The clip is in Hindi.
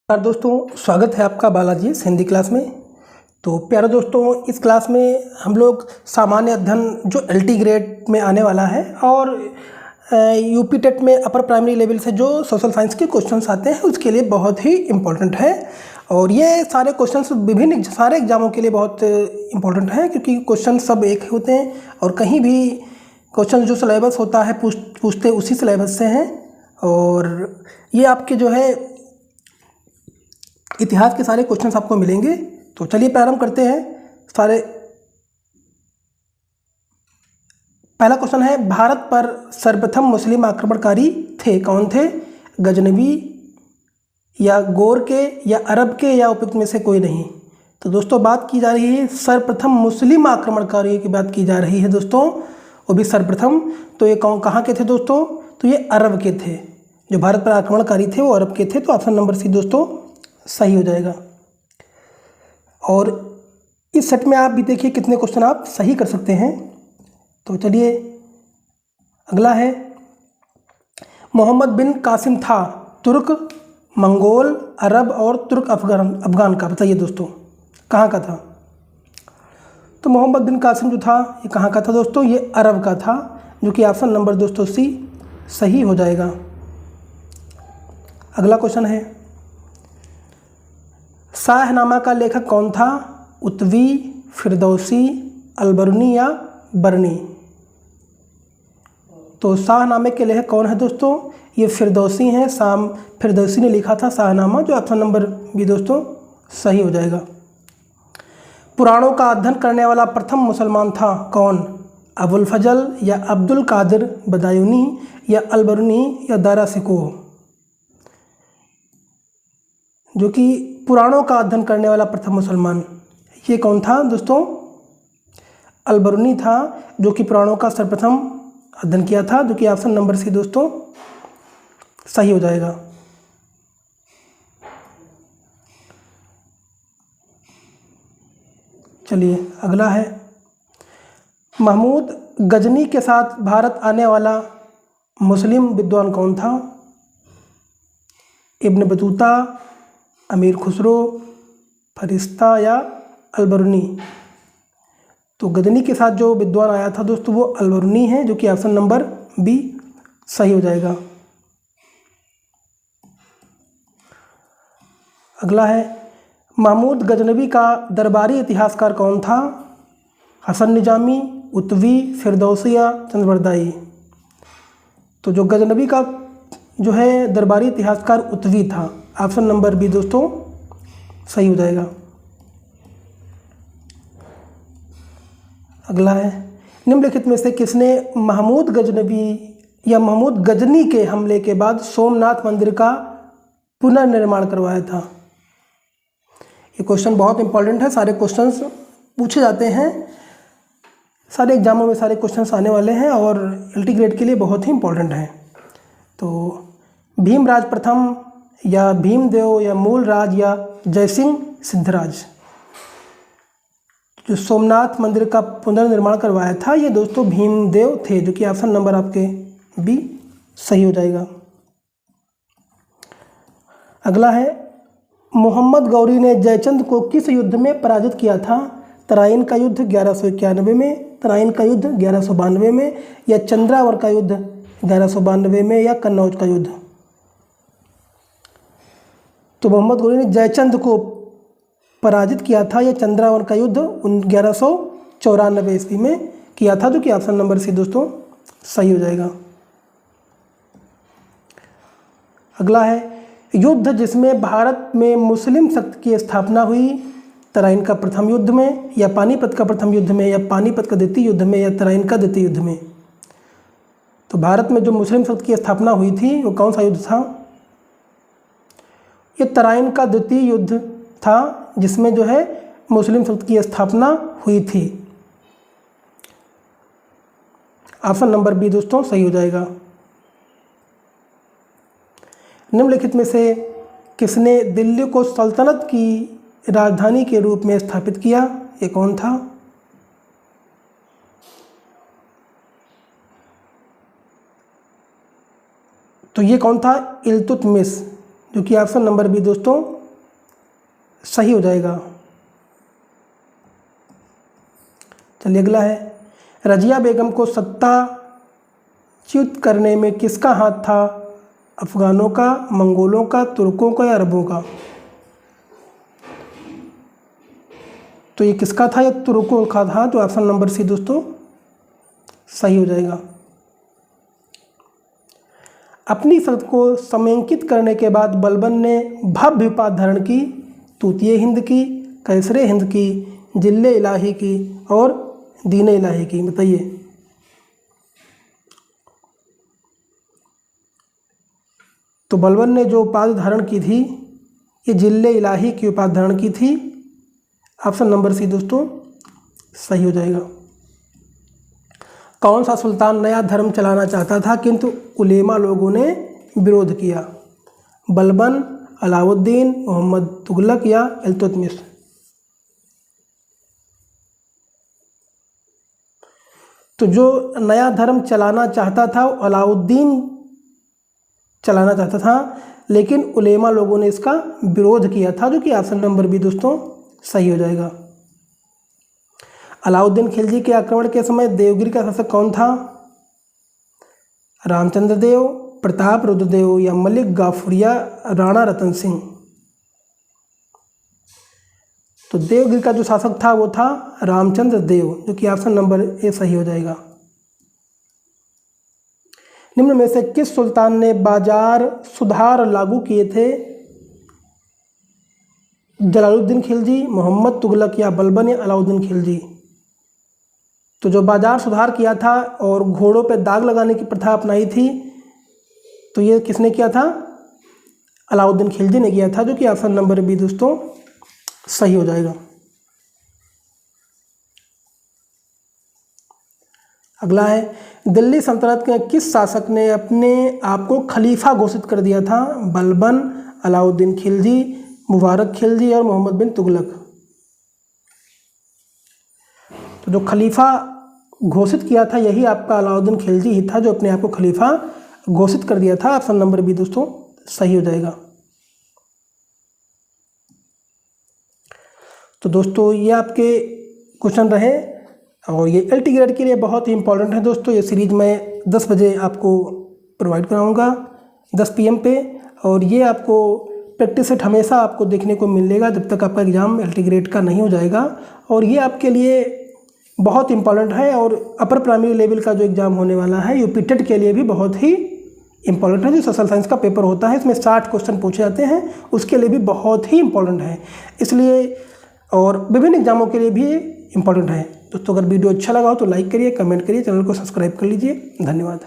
नमस्कार दोस्तों, स्वागत है आपका बालाजी हिंदी क्लास में। तो प्यारे दोस्तों, इस क्लास में हम लोग सामान्य अध्ययन जो LT ग्रेड में आने वाला है और यूपी टेट में अपर प्राइमरी लेवल से जो सोशल साइंस के क्वेश्चंस आते हैं उसके लिए बहुत ही इम्पोर्टेंट है। और ये सारे क्वेश्चंस विभिन्न सारे एग्जामों के लिए बहुत इम्पोर्टेंट हैं, क्योंकि क्वेश्चन सब एक ही होते हैं और कहीं भी क्वेश्चन जो सिलेबस होता है पूछते उसी सिलेबस से हैं। और ये आपके जो है इतिहास के सारे क्वेश्चंस आपको मिलेंगे। तो चलिए प्रारंभ करते हैं। पहला क्वेश्चन है, भारत पर सर्वप्रथम मुस्लिम आक्रमणकारी थे, कौन थे? गजनवी या गोर के या अरब के या उपयुक्त में से कोई नहीं। तो दोस्तों बात की जा रही है सर्वप्रथम मुस्लिम आक्रमणकारियों की बात की जा रही है दोस्तों, वो भी सर्वप्रथम। तो ये कहाँ के थे दोस्तों? तो ये अरब के थे। जो भारत पर आक्रमणकारी थे वो अरब के थे। तो ऑप्शन नंबर सी दोस्तों सही हो जाएगा। और इस सेट में आप भी देखिए कितने क्वेश्चन आप सही कर सकते हैं। तो चलिए अगला है, मोहम्मद बिन कासिम था तुर्क, मंगोल, अरब और तुर्क अफगान का। बताइए दोस्तों कहाँ का था? तो मोहम्मद बिन कासिम जो था ये कहाँ का था दोस्तों? ये अरब का था, जो कि ऑप्शन नंबर दोस्तों सी सही हो जाएगा। अगला क्वेश्चन है, शाहनामा का लेखक कौन था? उत्वी, फिरदौसी, अलबरूनी या बरनी। तो शाहनामे के लेखक कौन है दोस्तों? ये फिरदौसी हैं। फिरदौसी ने लिखा था शाहनामा, जो ऑप्शन नंबर बी दोस्तों सही हो जाएगा। पुराणों का अध्ययन करने वाला प्रथम मुसलमान था, कौन? अबुल फजल या अब्दुल कादिर बदायूनी या अलबरूनी या दारा सिकोह। जो कि पुराणों का अध्ययन करने वाला प्रथम मुसलमान, ये कौन था दोस्तों? अलबरूनी था, जो कि पुराणों का सर्वप्रथम अध्ययन किया था, जो कि ऑप्शन नंबर सी दोस्तों सही हो जाएगा। चलिए अगला है, महमूद गजनी के साथ भारत आने वाला मुस्लिम विद्वान कौन था? इब्न बतूता, अमीर खुसरो, फरिश्ता या अलबरूनी। तो गजनी के साथ जो विद्वान आया था दोस्तों वो अलबरूनी है, जो कि ऑप्शन नंबर बी सही हो जाएगा। अगला है, महमूद गजनवी का दरबारी इतिहासकार कौन था? हसन निजामी, उत्वी, फिरदौसी या चंद्रबरदाई। तो जो गजनवी का जो है दरबारी इतिहासकार उत्वी था, ऑप्शन नंबर बी दोस्तों सही हो जाएगा। अगला है, निम्नलिखित में से किसने महमूद गजनवी या महमूद गजनी के हमले के बाद सोमनाथ मंदिर का पुनर्निर्माण करवाया था? ये क्वेश्चन बहुत इंपॉर्टेंट है। सारे क्वेश्चंस पूछे जाते हैं, सारे एग्जामों में सारे क्वेश्चंस आने वाले हैं और LT ग्रेड के लिए बहुत ही इंपॉर्टेंट हैं। तो भीमराज प्रथम या भीमदेव या मूलराज या जयसिंह सिद्धराज, जो सोमनाथ मंदिर का पुनर्निर्माण करवाया था, ये दोस्तों भीमदेव थे, जो कि ऑप्शन नंबर आपके बी सही हो जाएगा। अगला है, मोहम्मद गौरी ने जयचंद को किस युद्ध में पराजित किया था? तराइन का युद्ध 1191 में, तराइन का युद्ध 1192 में या चंद्रावर का युद्ध 1192 में या कन्नौज का युद्ध। तो मोहम्मद गौरी ने जयचंद को पराजित किया था या चंद्रावर का युद्ध 1194 ईस्वी में किया था, जो कि ऑप्शन नंबर सी दोस्तों सही हो जाएगा। अगला है, युद्ध जिसमें भारत में मुस्लिम शक्ति की स्थापना हुई, तराइन का प्रथम युद्ध में या पानीपत का प्रथम युद्ध में या पानीपत का द्वितीय युद्ध में या तराइन का द्वितीय युद्ध में। तो भारत में जो मुस्लिम शक्ति की स्थापना हुई थी वो कौन सा युद्ध था? ये तराइन का द्वितीय युद्ध था, जिसमें जो है मुस्लिम शक्ति की स्थापना हुई थी। ऑप्शन नंबर बी दोस्तों सही हो जाएगा। निम्नलिखित में से किसने दिल्ली को सल्तनत की राजधानी के रूप में स्थापित किया? ये कौन था? तो ये कौन था? इल्तुतमिश, जो कि ऑप्शन नंबर बी दोस्तों सही हो जाएगा। चलिए अगला है, रजिया बेगम को सत्ताच्युत करने में किसका हाथ था? अफगानों का, मंगोलों का, तुर्कों का या अरबों का? तो ये किसका था? ये तुर्कों का था। तो ऑप्शन नंबर सी दोस्तों सही हो जाएगा। अपनी शर्त को समेकित करने के बाद बलबन ने भव्य उपाधि धारण की। तूतिए हिंद की, कैसरे हिंद की, जिल्ले इलाही की और दीन इलाही की? बताइए। तो बलबन ने जो उपाधि धारण की थी ये जिल्ले इलाही की उपाधि धारण की थी। ऑप्शन नंबर सी दोस्तों सही हो जाएगा। कौन सा सुल्तान नया धर्म चलाना चाहता था किंतु उलेमा लोगों ने विरोध किया? बलबन, अलाउद्दीन, मोहम्मद तुगलक या इल्तुतमिश? तो जो नया धर्म चलाना चाहता था अलाउद्दीन चलाना चाहता था, लेकिन उलेमा लोगों ने इसका विरोध किया था, जो कि ऑप्शन नंबर बी दोस्तों सही हो जाएगा। अलाउद्दीन खिलजी के आक्रमण के समय देवगिरी का शासक कौन था? रामचंद्र देव, प्रताप रुद्रदेव या मलिक गाफूर या राणा रतन सिंह? तो देवगिरी का जो शासक था वो था रामचंद्र देव, जो कि ऑप्शन नंबर ए सही हो जाएगा। निम्न में से किस सुल्तान ने बाजार सुधार लागू किए थे? जलालुद्दीन खिलजी, मोहम्मद तुगलक या बलबन या अलाउद्दीन खिलजी? तो जो बाजार सुधार किया था और घोड़ों पे दाग लगाने की प्रथा अपनाई थी, तो ये किसने किया था? अलाउद्दीन खिलजी ने किया था, जो कि ऑप्शन नंबर बी दोस्तों सही हो जाएगा। अगला है, दिल्ली सल्तनत के किस शासक ने अपने आप को खलीफा घोषित कर दिया था? बलबन, अलाउद्दीन खिलजी, मुबारक खिलजी और मोहम्मद बिन तुगलक? तो जो खलीफा घोषित किया था यही आपका अलाउद्दीन खिलजी ही था, जो अपने आप को खलीफा घोषित कर दिया था। ऑप्शन नंबर बी दोस्तों सही हो जाएगा। तो दोस्तों ये आपके क्वेश्चन रहे और ये LT ग्रेड के लिए बहुत ही इंपॉर्टेंट है दोस्तों। ये सीरीज मैं 10 बजे आपको प्रोवाइड कराऊंगा 10 PM पे, और ये आपको प्रैक्टिस सेट हमेशा आपको देखने को मिलेगा जब तक आपका एग्ज़ाम LT ग्रेड का नहीं हो जाएगा। और ये आपके लिए बहुत इंपॉर्टेंट है, और अपर प्राइमरी लेवल का जो एग्ज़ाम होने वाला है यूपी टेट के लिए भी बहुत ही इंपॉर्टेंट है। जो सोशल साइंस का पेपर होता है इसमें 60 क्वेश्चन पूछे जाते हैं, उसके लिए भी बहुत ही इंपॉर्टेंट है इसलिए, और विभिन्न एग्जामों के लिए भी इम्पॉर्टेंट है। दोस्तों अगर वीडियो अच्छा लगा हो तो लाइक करिए, कमेंट करिए, चैनल को सब्सक्राइब कर लीजिए। धन्यवाद।